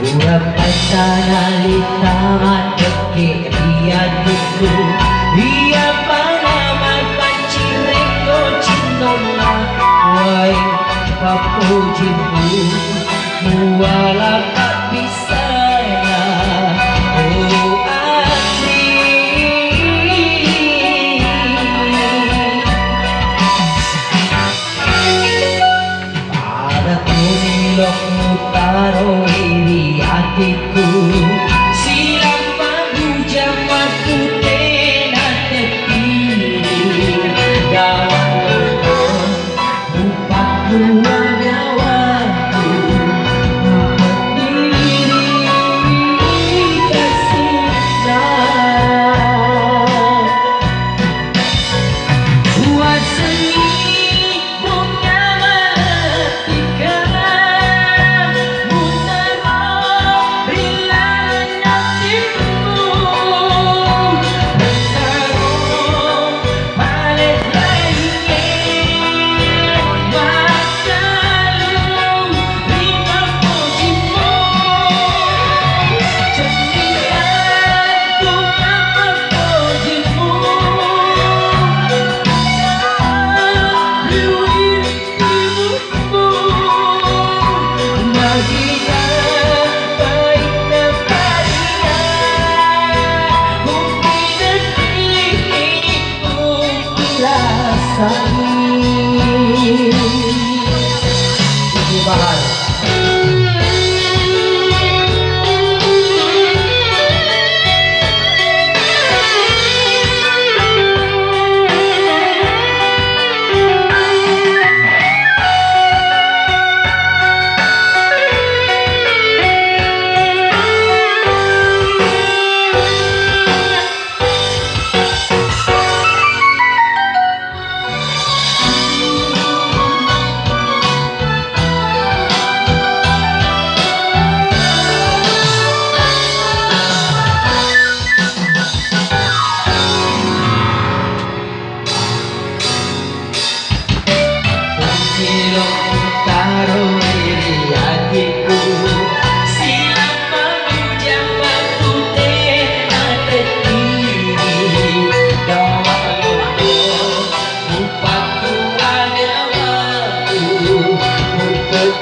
Urang pasanalita mateki riaduku Ia panaman pancireko cinoma Wai papujimu Muala tak bisa Oh asri Pada kunilok mutaro iri hatiku Silam pagujang waktu tenat tepi Gawang lorong Bupak buang nyawaku Mumpet diri tersiksa Buat seni bunga matikan Mutarong rilang nasibmu Mutarong balik lainnya Makalu lima pujimu Cemilan bunga pujimu Bahar taruh diri hatiku Silam pagujang waktu tenat tepi Gawang lorong Bupak buang nyawaku Mumpet